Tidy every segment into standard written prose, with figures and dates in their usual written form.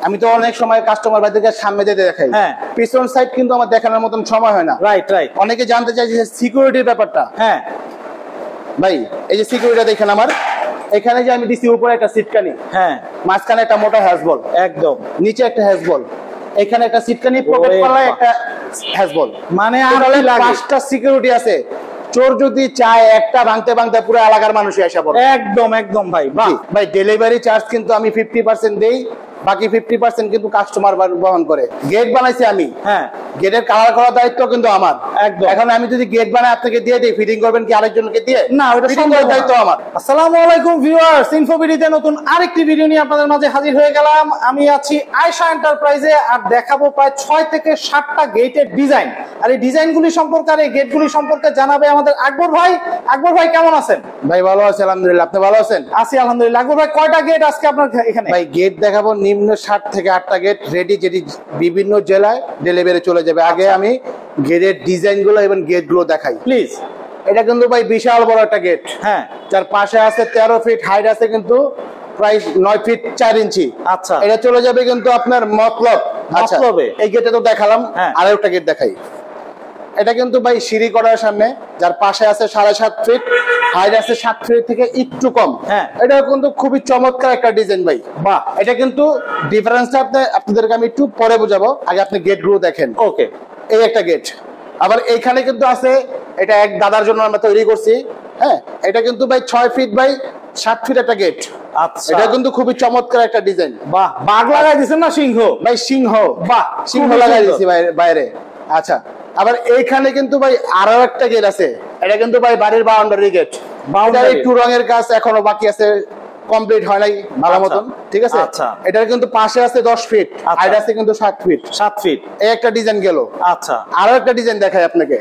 আমি তো অনেক সময় কাস্টমার ভাইদেরকে সামনে যেতে দেখাই, হ্যাঁ পিছন সাইড কিন্তু আমার দেখানোর মতন সময় হয় না। Right right. অনেকে জানতে চাই যে সিকিউরিটির ব্যাপারটা। হ্যাঁ ভাই এই যে সিকিউরিটি দেখেন আমার এখানে যে আমি দিছি উপরে একটা সিটকানি, হ্যাঁ মাঝখানে একটা মোটা হ্যাজবল, একদম নিচে একটা হ্যাজবল, এখানে একটা সিটকানি, পকেট পাল্লায় একটা হ্যাজবল, মানে আর 5টা সিকিউরিটি আছে। চোর যদি চায় একটা ভাঙতে ভাঙতে পুরো এলাকার মানুষই আসা পড়ে। একদম একদম ভাই। ভাই ডেলিভারি চার্জ কিন্তু আমি 50% দেই, বাকি 50% কিন্তু কাস্টমার বহন করে। গেট বানাইছি আমি, হ্যাঁ গেটের কালার করার দায়িত্ব কিন্তু আমার। একদম। এখন আমি যদি গেট বানাই আপনাকে দিয়ে দেই, ফিটিং করবেন কি আরেকজনকে দিয়ে? না, ওটা সম্ভব না। দায়িত্ব আমার। আসসালামু আলাইকুম ভিউয়ার্স, ইনফোবিডিতে নতুন আরেকটি ভিডিও নিয়ে আপনাদের মাঝে হাজির হয়ে গেলাম। আমি আছি আয়েশা এন্টারপ্রাইজে, আর দেখাবো প্রায় 6 থেকে 7টা গেটের ডিজাইন। আর এই ডিজাইনগুলি সম্পর্কে আর এই গেটগুলি সম্পর্কে জানাবে আমাদের আকবর ভাই। আকবর ভাই কেমন আছেন? ভাই ভালো আছি আলহামদুলিল্লাহ, আপনি ভালো আছেন? আছি আলহামদুলিল্লাহ। আকবর ভাই কয়টা গেট আজকে আপনার এখানে? ভাই গেট দেখাবো নিম্ন 7 থেকে 8টা গেট রেডি, যেটি বিভিন্ন জেলায় ডেলিভারি চলে যাবে। আগে আমি গেটের ডিজাইন গুলো এবং গেট গুলো দেখাই প্লিজ। এটা কিন্তু ভাই বিশাল বড় একটা গেট, হ্যাঁ, যার পাশে আছে 13 ফিট, হাইট আছে কিন্তু প্রায় 9 ফিট 4 ইঞ্চি। আচ্ছা, এটা চলে যাবে কিন্তু আপনার মতলব। আচ্ছা, এই গেটে তো দেখালাম, আরো একটা গেট দেখাই। এটা কিন্তু ভাই সিঁড়ি করার সামনে, যার পাশে আছে 7.5 ফিট, হাইট আছে 7 ফিট থেকে একটু কম। এটা কিন্তু খুবই চমৎকার একটা ডিজাইন ভাই। বাহ, এটা কিন্তু ডিফারেন্সটা আপনাদেরকে আমি একটু পরে বোঝাবো, আগে আপনি গেট গুলো দেখেন। ওকে, এই একটা গেট। আবার এইখানে কিন্তু আছে, এটা এক দাদার জন্য আমরা তৈরি করছি। হ্যাঁ, এটা কিন্তু ভাই 6 ফিট বাই 7 ফিট একটা গেট। আচ্ছা, এটা কিন্তু খুবই চমৎকার একটা ডিজাইন। বাহ, বাঘ লাগাই দিয়েছেন না সিংহ? ভাই সিংহ, বাহ, সিংহ লাগাই দিয়েছি বাইরে। আচ্ছা, আবার এইখানে কিন্তু ভাই আরো একটা গেট আছে। এটা কিন্তু ভাই বাড়ির বাউন্ডারি গেট। বাউন্ডারি একটু রঙের কাজ এখনো বাকি আছে, কমপ্লিট হয় নাই ভালো মতন। ঠিক আছে, আচ্ছা, এটার কিন্তু পাশে আছে 10 ফিট, হাইট আছে কিন্তু 7 ফিট। 7 ফিট, এই একটা ডিজাইন গেল। আচ্ছা, আরো একটা ডিজাইন দেখাই আপনাকে।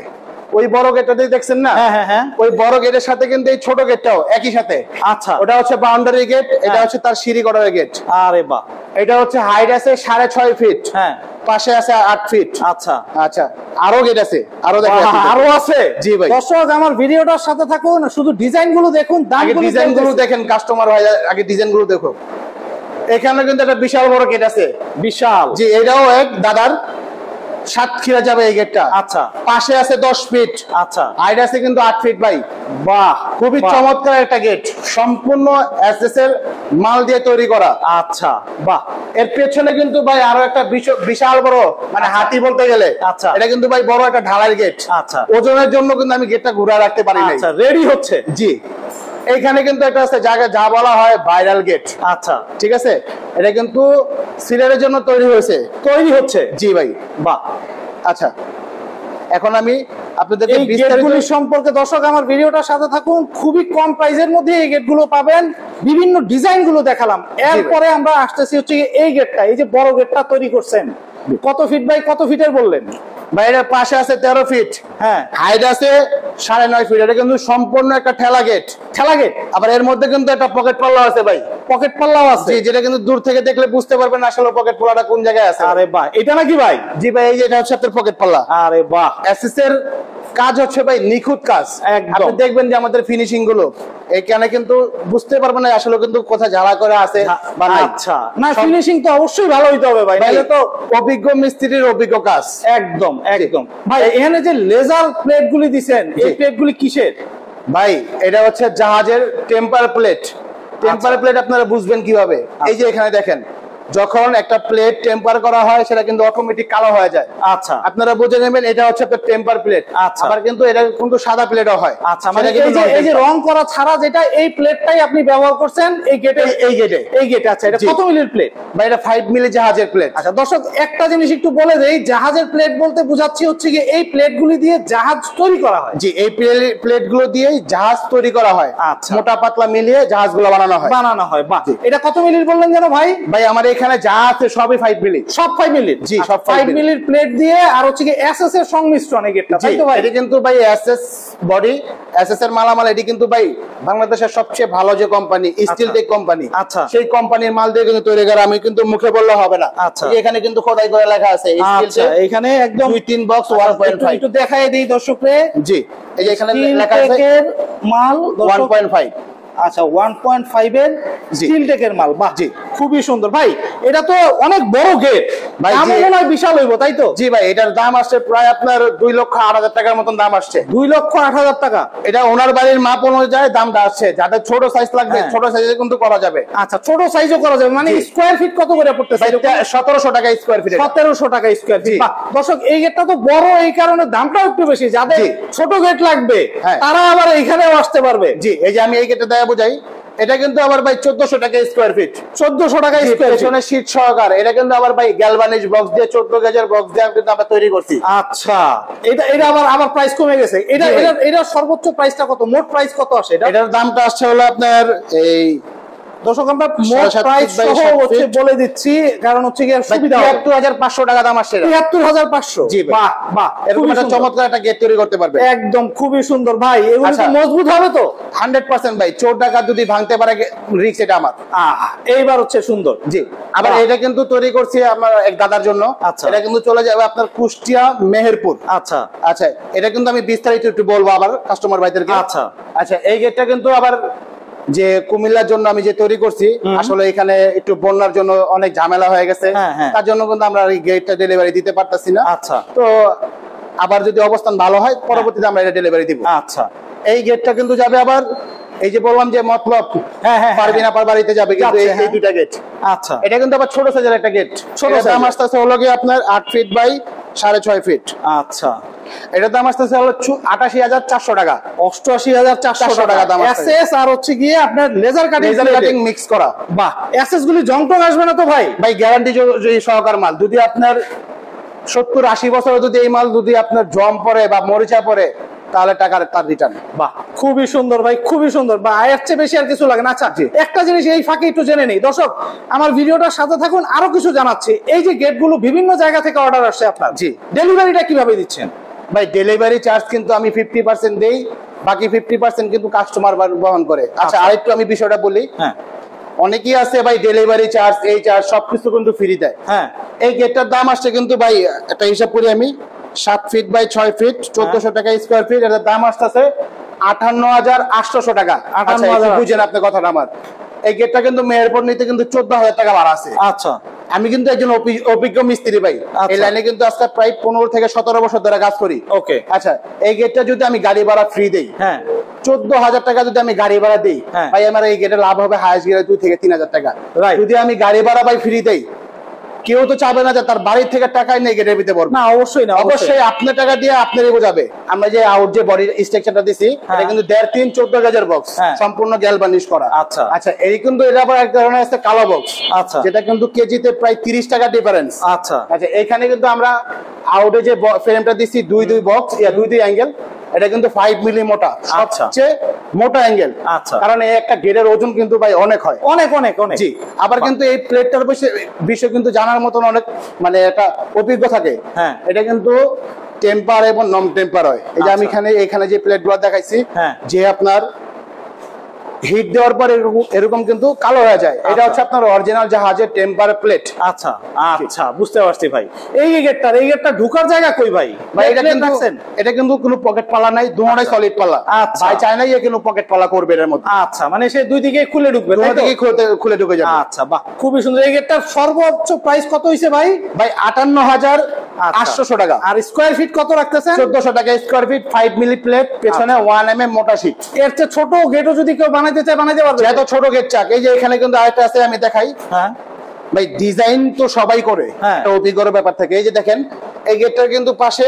ওই বড় গেটটা দেখছেন না? হ্যাঁ হ্যাঁ, ওই বড় গেটের সাথে কিন্তু এই ছোট গেটটাও একই সাথে। আচ্ছা, ওটা হচ্ছে বাউন্ডারি গেট, এটা হচ্ছে তার সিঁড়ি করার গেট। আরে বাহ, এটা হচ্ছে হাইট আছে 6.5 ফিট, হ্যাঁ, পাশে আছে 8 ফিট। আচ্ছা আচ্ছা, আরো গেট আছে, আরো দেখেন, আরো আছে। জি ভাই, দর্শক আমার ভিডিওটার সাথে থাকুন, শুধু ডিজাইন গুলো দেখুন, ডিজাইন গুলো দেখেন, কাস্টমার ভাই আগে ডিজাইন গুলো দেখো। এখানে কিন্তু একটা বিশাল বড় গেট আছে, বিশাল। জি, এটাও এক দাদার, সাতক্ষীরা যাবে এই গেটটা। আচ্ছা, পাশে আছে 10 ফিট। আচ্ছা, হাইট আছে কিন্তু 8 ফিট ভাই। বাহ, খুবই চমৎকার একটা গেট, সম্পূর্ণ এসএস এর মাল দিয়ে তৈরি করা। আচ্ছা, বাহ। এর পেছনে কিন্তু ভাই আরো একটা বিশাল বড়, মানে হাতি বলতে গেলে। আচ্ছা, এটা কিন্তু ভাই বড় একটা ঢালাই গেট। আচ্ছা, ওজনের জন্য কিন্তু আমি গেটটা ঘুরে রাখতে পারি না। আচ্ছা, রেডি হচ্ছে। জি, এইখানে কিন্তু একটা আছে জায়গা, যা বলা হয় ভাইরাল গেট। আচ্ছা, ঠিক আছে, এটা কিন্তু সিলেটের জন্য তৈরি হচ্ছে। জি ভাই, বাহ। আচ্ছা, এখন আমি আপনাদের এই গেটগুলি সম্পর্কে, দর্শক আমার ভিডিওটার সাথে থাকুন, খুবই কম প্রাইসের মধ্যে এই গেটগুলো পাবেন। বিভিন্ন ডিজাইন গুলো দেখালাম, এরপরে আমরা আসতেছি হচ্ছে এই গেটটা। এই যে বড় গেটটা তৈরি করছেন, কত ফিট বাই কত ফিটের বললেন? বাইরের পাশে আছে 13 ফিট, হ্যাঁ, হাইট আছে 9.5 ফিট। এটা কিন্তু সম্পূর্ণ একটা ঠেলা গেট। আবার এর মধ্যে কিন্তু একটা পকেট পাল্লা আছে ভাই। পকেট পাল্লাও আছে, যেটা কিন্তু দূর থেকে দেখলে বুঝতে পারবেন আসলে পকেট পাল্লাটা কোন জায়গায় আছে। আরে বাহ, এটা নাকি ভাই? জি ভাই, এই যে এটা হচ্ছে আপনার পকেট পাল্লা। আরে বাহ, এসএস এর কাজ হচ্ছে ভাই নিখুঁত কাজ। আপনি দেখবেন যে আমাদের ফিনিশিং গুলো এখানে কিন্তু বুঝতে পারবেন না আসলে কিন্তু কোথায় ঝাড়া করে আছে বা না। আচ্ছা, না, ফিনিশিং তো অবশ্যই ভালো হইতে হবে ভাই, তাহলে তো অভিজ্ঞ মিস্ত্রির অভিজ্ঞ কাজ। একদম একদম ভাই। এখানে যে লেজার প্লেট গুলি দিচ্ছেন, এই প্লেট গুলি কিসের ভাই? এটা হচ্ছে জাহাজের টেম্পার প্লেট। টেম্পার প্লেট আপনারা বুঝবেন কিভাবে? এই যে এখানে দেখেন, যখন একটা প্লেট টেম্পার করা হয় সেটা কিন্তু অটোমেটিক কালো হয়ে যায়। আচ্ছা, আপনারা বুঝে নেবেন এটা হচ্ছে আপনার টেম্পার প্লেট। আচ্ছা, আবার কিন্তু এটা কিন্তু সাদা প্লেটও হয়। আচ্ছা, মানে এই যে রং করা ছাড়া যেটা, এই প্লেটটাই আপনি ব্যবহার করছেন এই গেটে। আচ্ছা, এটা কত মিলির প্লেট ভাই? এটা 5 মিলি জাহাজের প্লেট। আচ্ছা দর্শক, একটা জিনিস একটু বলে দেই, জাহাজের প্লেট বলতে বোঝাচ্ছি হচ্ছে কি এই প্লেটগুলি দিয়ে জাহাজ তৈরি করা হয়। জি, এই প্লেটগুলো দিয়েই জাহাজ তৈরি করা হয়। আচ্ছা, মোটা পাতলা মিলিয়ে জাহাজগুলো বানানো হয়। বাহ, এটা কত মিলির বললেন যেন ভাই? ভাই আমার এখানে যা আছে সবই 5 মিলি। সব 5 মিলি? জি, সব 5 মিলির প্লেট দিয়ে, আর হচ্ছে কি এসএস এর সংমিশ্রণ এই গেটটা, তাই তো ভাই? এটা কিন্তু ভাই এসএস বডি, এসএস এর মালামাল। এটি কিন্তু ভাই বাংলাদেশের সবচেয়ে ভালো যে কোম্পানি, স্টিল টেক কোম্পানি, আচ্ছা, সেই কোম্পানির মাল দিয়ে কিন্তু তৈরি করা। আমি কিন্তু মুখে বললে হবে না। আচ্ছা, এখানে কিন্তু খোদাই করে লেখা আছে স্টিল টেক। এখানে একদম 2-3 বক্স 1.5। একটু দেখায় দেই দর্শকরে। জি, এই যে এখানে লেখা আছে মাল 1.5। আচ্ছা 1.5 এর স্টিল টেকের মাল, বাহ জি খুবই সুন্দর ভাই। এটা তো অনেক বড় গেট ভাই, দাম মনে হয় বিশাল হইব তাই তো? জি ভাই, এটার দাম আসছে প্রায় আপনার 2,08,000 টাকার মতন দাম আসছে। 2,08,000 টাকা। এটা ওনার বাড়ির মাপ অনুযায়ী দামটা আসছে, যাদের ছোট সাইজ লাগবে ছোট সাইজে কিন্তু করা যাবে। আচ্ছা ছোট সাইজও করা যাবে, মানে স্কয়ার ফিট কত করে পড়তেছে? 1700 টাকা স্কয়ার ফিট। 1700 টাকা স্কয়ার ফিট। দর্শক এই গেটটা তো বড়, এই কারণে দামটাও একটু বেশি। যাদের ছোট গেট লাগবে তারা আবার এইখানেও আসতে পারবে। জি এই যে আমি এই গেটটা দেয়া বুঝাই, এটা কিন্তু আবার ভাই 1400 টাকা স্কয়ার ফিট। 1400 টাকা স্কয়ার ফিট, পেছনে শীট সহকার। এটা কিন্তু আবার ভাই গ্যালভানিজ বক্স দিয়ে 14 গেজের বক্স দিয়ে কিন্তু আমরা তৈরি করছি। আচ্ছা এটা আবার প্রাইস কমে গেছে। এটা সর্বোচ্চ প্রাইসটা কত, মোট প্রাইস কত আসে? এটার দামটা আসছে হলো আপনার এই দর্শক আমরা মোট প্রাইস সহ হচ্ছে বলে দিচ্ছি, কারণ হচ্ছে কি সুবিধা ৭৩,৫০০ টাকা দাম আসছে। ৭৩,৫০০। জি বাহ বাহ, এরকম একটা চমৎকার একটা গেট তৈরি করতে পারবে। একদম খুবই সুন্দর ভাই। এগুলো তো মজবুত হবে তো 100% ভাই। চোর ডাকাত যদি ভাঙতে পারে রিস্ক এটা আমার। এইবার হচ্ছে সুন্দর। জি আবার এটা কিন্তু তৈরি করছি আমার এক দাদার জন্য। আচ্ছা এটা কিন্তু চলে যাবে আপনার কুষ্টিয়া মেহেরপুর। আচ্ছা আচ্ছা এটা কিন্তু আমি বিস্তারিত একটু বলবো আবার কাস্টমার ভাইদেরকে। আচ্ছা আচ্ছা এই গেটটা কিন্তু আবার যে কুমিল্লার জন্য আমি যে তৈরি করছি, আসলে এখানে একটু বন্যার জন্য অনেক ঝামেলা হয়ে গেছে, তার জন্য কিন্তু আমরা এই গেটটা ডেলিভারি দিতে পারতাছি না। আচ্ছা তো আবার যদি অবস্থান ভালো হয় পরবর্তীতে আমরা এটা ডেলিভারি দিব। আচ্ছা এই গেটটা কিন্তু যাবে আবার এই যে বললাম যে মতলব পারবিন আপার বাড়িতে যাবে কিন্তু এই দুইটা গেট। আচ্ছা এটা কিন্তু আবার ছোট সাইজের একটা গেট। ছোট দাম আসতেছে হলো কি আপনার 8 ফিট বাই 6.5 ফিট। আচ্ছা এটা দাম আসতেছে হলো 88,400 টাকা। 88,400 টাকা দাম। এসএস আর হচ্ছে গিয়ে আপনার লেজার কাটিং মিক্স করা। বাহ এসএস গুলি জং টং আসবে না তো ভাই? ভাই গ্যারান্টি সহকার মাল। যদি আপনার 70-80 বছর যদি এই মাল যদি আপনার জম পড়ে বা মরিচা পড়ে তাহলে টাকার তার রিটার্ন। বাহ খুবই সুন্দর ভাই, খুবই সুন্দর। বা এর চেয়ে বেশি আর কিছু লাগে না। আচ্ছা একটা জিনিস এই ফাঁকে একটু জেনে নেই দর্শক, আমার ভিডিওটার সাথে থাকুন, আরো কিছু জানাচ্ছি। এই যে গেটগুলো বিভিন্ন জায়গা থেকে অর্ডার আসছে আপনার, জি ডেলিভারিটা কিভাবে দিচ্ছেন? ভাই ডেলিভারি চার্জ কিন্তু আমি 50% দেই, বাকি 50% কিন্তু কাস্টমার বহন করে। আচ্ছা আরেকটু আমি বিষয়টা বলি। হ্যাঁ অনেকেই আছে ভাই ডেলিভারি চার্জ এই চার্জ সবকিছু কিন্তু ফ্রি দেয়। হ্যাঁ এই গেটটার দাম আসছে কিন্তু ভাই একটা হিসাব করি আমি, 7 ফিট বাই 6 ফিট 1400 টাকা স্কয়ার ফিট। এটার দাম আসতেছে 58,800 টাকা। আচ্ছা বুঝেন আপনি কথাটা আমার। এই গেটটা কিন্তু মেহেরপুর নিতে কিন্তু 14,000 টাকা ভাড়া আছে। আচ্ছা আমি কিন্তু একজন অভিজ্ঞ মিস্ত্রি ভাই, এই লাইনে কিন্তু আজকে প্রায় 15 থেকে 17 বছর ধরে কাজ করি। ওকে আচ্ছা এই গেটটা যদি আমি গাড়ি ভাড়া ফ্রি দেই, হ্যাঁ 14,000 টাকা যদি আমি গাড়ি ভাড়া দিই, ভাই আমার এই গেটে লাভ হবে হাইস্ট গেলে 2 থেকে 3,000 টাকা। যদি আমি গাড়ি ভাড়া ভাই ফ্রি দেই, কেউ তো চাবে না যে তার বাড়ির থেকে টাকাই নেই গেটের ভিতরে পড়বে। না অবশ্যই না, অবশ্যই আপনার টাকা দিয়ে আপনারই বোঝাবে। আমরা যে আউট যে বডি স্ট্রাকচারটা দিছি এটা কিন্তু 1.5-3 14 গেজের বক্স, সম্পূর্ণ গ্যালভানিশ করা। আচ্ছা আচ্ছা এই কিন্তু এটা আবার এক ধরনের আছে কালো বক্স। আচ্ছা যেটা কিন্তু কেজিতে প্রায় 30 টাকা ডিফারেন্স। আচ্ছা আচ্ছা এখানে কিন্তু আমরা আউটে যে ফ্রেমটা দিছি 2 বক্স 2 অ্যাঙ্গেল, এটা কিন্তু 5 মিলি মোটা, সবচেয়ে মোটা অ্যাঙ্গেল। আচ্ছা কারণ এই একটা গেটের ওজন কিন্তু ভাই অনেক হয়, অনেক অনেক অনেক। জি আবার কিন্তু এই প্লেটটার বিষয় কিন্তু জানার মতন অনেক মানে একটা অভিজ্ঞ থাকে। হ্যাঁ এটা কিন্তু টেম্পার এবং নন টেম্পার হয়। এই যে আমি এখানে যে প্লেটগুলো দেখাইছি, যে আপনার হিট দেওয়ার পর এরকম কিন্তু কালো হয়ে যায়, এটা হচ্ছে আপনার অরিজিনাল জাহাজের টেম্পার প্লেট। আচ্ছা আচ্ছা বুঝতে পারছি ভাই। এই গেটটা ঢোকার জায়গা কই ভাই? ভাই এটা কিন্তু কোনো পকেট পাল্লা নাই, দুটোই সলিড পাল্লা। আচ্ছা ভাই চাই না কোনো পকেট পাল্লা করবে এর মধ্যে। আচ্ছা মানে সে দুই দিকে খুলে ঢুকবে, দুই দিকে খুলে ঢুকে যাবে। আচ্ছা বাহ খুবই সুন্দর। এই গেটটার সর্বোচ্চ প্রাইস কত হইছে ভাই? ভাই 58,800 টাকা। আর স্কয়ার ফিট কত রাখতেছেন? 1400 টাকা স্কয়ার ফিট, 5 মিলি প্লেট, পেছনে 1 mm মোটা শীট। এর চেয়ে ছোট গেটও যদি কেউ বানাইতে চায় বানাইতে পারবে। যত ছোট গেট চাক। এই যে এখানে কিন্তু আরেকটা আছে আমি দেখাই। হ্যাঁ ভাই ডিজাইন তো সবাই করে, একটা অভিজ্ঞতার ব্যাপার থাকে। এই যে দেখেন এই গেটটার কিন্তু পাশে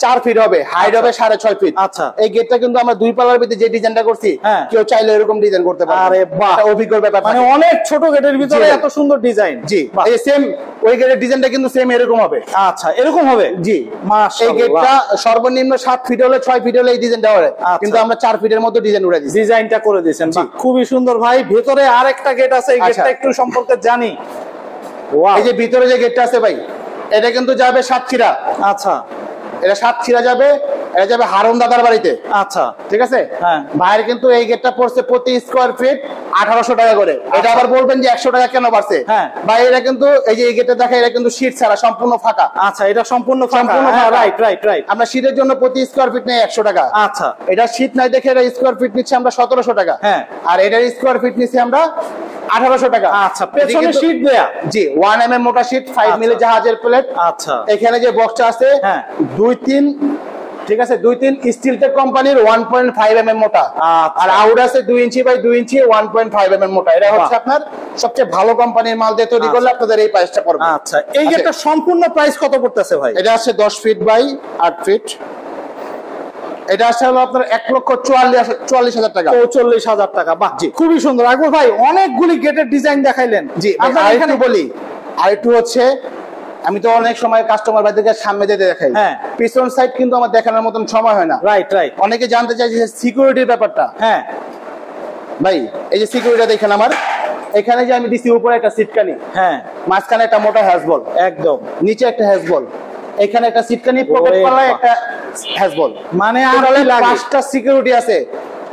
4 ফিট হবে, হাইট হবে 6.5 ফিট। আচ্ছা এই গেটটা কিন্তু আমরা 2 পাল্লার ভিতরে যে ডিজাইনটা করছি, কেউ চাইলে এরকম ডিজাইন করতে পারে। আরে বাহ একটা অভিজ্ঞতার ব্যাপার, মানে অনেক ছোট গেটের ভিতরে এত সুন্দর ডিজাইন। জি এই সেম ওই গেটের ডিজাইনটা কিন্তু সেম এরকম হবে। আচ্ছা এরকম হবে। জি মাশাআল্লাহ। এই গেটটা সর্বনিম্ন 7 ফিট হলে 6 ফিট হলে এই ডিজাইনটা হয়, কিন্তু আমরা 4 ফিটের মধ্যে ডিজাইন উড়াই দিয়েছি, ডিজাইনটা করে দিয়েছেন। খুবই সুন্দর ভাই। ভেতরে আরেকটা গেট আছে, এই গেটটা একটু সম্পর্কে জানি। এই যে ভিতরে যে গেটটা আছে ভাই, এটা কিন্তু যাবে সাতক্ষীরা। আচ্ছা এটা সাতক্ষীরা যাবে, এটা যাবে হারুন দাদার বাড়িতে। আচ্ছা ঠিক আছে, হ্যাঁ। ভাইয়ের কিন্তু এই গেটটা পড়ছে প্রতি স্কোয়ার ফিট 1800 টাকা করে। এটা আবার বলবেন যে 100 টাকা কেন বাড়ছে? হ্যাঁ। ভাই এটা কিন্তু এই যে এই গেটটা দেখা, এটা কিন্তু শীট ছাড়া সম্পূর্ণ ফাঁকা। আচ্ছা, এটা সম্পূর্ণ সম্পূর্ণ ফাঁকা। ফাঁকা। Right right right. আমরা শীটের জন্য প্রতি স্কোয়ার ফিট নেই 100 টাকা। আচ্ছা এটা শীট নাই দেখে এটা স্কোয়ার ফিট নিচ্ছে আমরা 1700 টাকা। হ্যাঁ। আর এটার স্কোয়ার ফিট নিচ্ছি আমরা 1800 টাকা। আচ্ছা, পেছনে শীট দেয়া। জি, 1 mm মোটা শীট, 5 মিলি জাহাজের প্লেট। আচ্ছা, এখানে যে বক্সটা আছে হ্যাঁ। 2-3, ঠিক আছে, 2-3 স্টিল টেক কোম্পানির 1.5 mm মোটা। আচ্ছা। আর আউট আছে 2 ইঞ্চি বাই 2 ইঞ্চি 1.5 mm মোটা। এটা হচ্ছে বাহ। আপনার সবচেয়ে ভালো কোম্পানির মাল দিয়ে তৈরি করলে আপনাদের এই প্রাইসটা পড়বে। আচ্ছা, এই গেটটা সম্পূর্ণ প্রাইস কত পড়তেছে ভাই? এটা আছে 10 ফিট বাই 8 ফিট। এটা আসলে হলো আপনার 1,44,000 টাকা। 44,000 টাকা। বাহ, খুবই সুন্দর। আকবর ভাই অনেকগুলি গেটের ডিজাইন দেখাইলেন। জি, আপনার আরেকটু এখানে বলি, আরেকটু হচ্ছে আমি তো অনেক সময় কাস্টমার বাড়িতে সামনে যেতে দেখাই, হ্যাঁ। পিছন সাইড কিন্তু আমার দেখানোর মতন সময় হয় না। Right right. অনেকে জানতে চাই যে সিকিউরিটির ব্যাপারটা। হ্যাঁ ভাই এই যে সিকিউরিটি দেখেন আমার এখানে যে আমি দিছি উপরে একটা সিটকানি, হ্যাঁ, মাঝখানে একটা মোটা হ্যাজবল, একদম। নিচে একটা হ্যাজবল, এখানে একটা সিটকানি, পকেট ওরে পাল্লায় বাবা। একটা হ্যাজবল, মানে আর টোটালি কি লাগে? 5টা সিকিউরিটি আছে।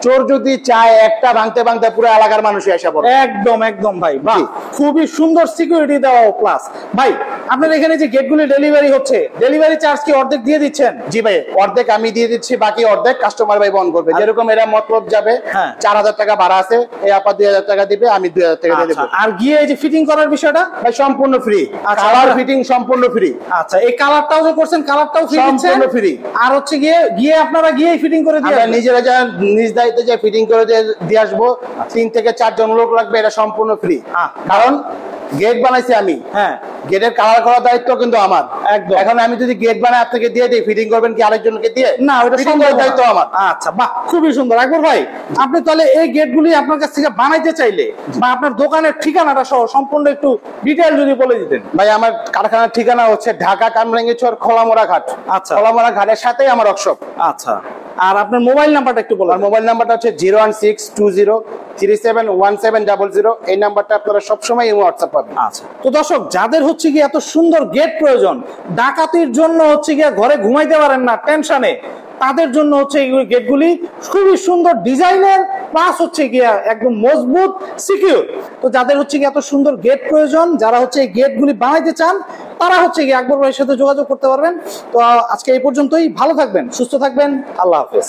চোর যদি চায় একটা ভাঙতে ভাঙতে পুরো এলাকার মানুষ এসে পড়ে। একদম একদম ভাই, বাহ, জি। খুবই সুন্দর সিকিউরিটি দেওয়া। প্লাস ভাই আপনার এখানে যে গেটগুলি ডেলিভারি হচ্ছে, ডেলিভারি চার্জ কি অর্ধেক দিয়ে দিচ্ছেন? জি ভাই, অর্ধেক আমি দিয়ে দিচ্ছি, বাকি অর্ধেক কাস্টমার ভাই বহন করবে। যেরকম এরা মতলব যাবে, হ্যাঁ। 4000 টাকা ভাড়া আছে, এই আপা 2000 টাকা দিবে, আমি 2000 টাকা দিয়ে দেবো। আচ্ছা, আর গিয়ে এই যে ফিটিং করার বিষয়টা? ভাই সম্পূর্ণ ফ্রি, আচ্ছা, কালার আমরা- ফিটিং সম্পূর্ণ ফ্রি। আচ্ছা, এই কালারটাও যে করছেন, কালারটাও ফ্রি দিচ্ছেন? সম্পূর্ণ free। আর হচ্ছে গিয়ে আপনারা গিয়ে ফিটিং করে দিয়ে আমরা আসবেন? নিজেরা যা নিজ দায়িত্বে যে ফিটিং করে দিয়ে আসবো, 3 থেকে 4 জন লোক লাগবে, এটা সম্পূর্ণ ফ্রি। কারণ গেট বানাইছি আমি, হ্যাঁ, গেটের কালার করার দায়িত্ব কিন্তু আমার। একদম। এখন আমি যদি গেট বানাই আপনাকে দিয়ে দিই, ফিটিং করবেন কি আরেকজনকে দিয়ে? না, ওটা ফিটিং সম্ভব করার না। দায়িত্ব আমার। আচ্ছা, বাহ, খুবই সুন্দর। আকবর ভাই আপনি তাহলে এই গেটগুলি আপনার কাছ থেকে বানাইতে চাইলে বা আপনার দোকানের ঠিকানাটা সহ সম্পূর্ণ একটু ডিটেইল যদি বলে দিতেন। ভাই আমার কারখানার ঠিকানা হচ্ছে ঢাকা কামরাঙ্গীরচর খোলামোড়া ঘাট। আচ্ছা। খোলামোড়া ঘাটের সাথেই আমার ওয়ার্কশপ। আচ্ছা, আর আপনার মোবাইল নাম্বারটা একটু বলুন। আর মোবাইল নাম্বারটা হচ্ছে 01620371700। এই নাম্বারটা আপনারা সবসময় হোয়াটসঅ্যাপ পাবেন। আচ্ছা, তো দর্শক যাদের হচ্ছে কি এত সুন্দর গেট প্রয়োজন, ডাকাতির জন্য হচ্ছে গিয়ে ঘরে ঘুমাইতে পারেন না টেনশনে, তাদের জন্য হচ্ছে এই গেটগুলি খুবই সুন্দর ডিজাইনের, প্লাস হচ্ছে গিয়া একদম মজবুত, সিকিউর। তো যাদের হচ্ছে কি এত সুন্দর গেট প্রয়োজন, যারা হচ্ছে এই গেটগুলি বানাইতে চান, তারা হচ্ছে কি আকবর ভাইয়ের সাথে যোগাযোগ করতে পারবেন। তো আজকে এই পর্যন্তই। ভালো থাকবেন, সুস্থ থাকবেন, আল্লাহ হাফেজ।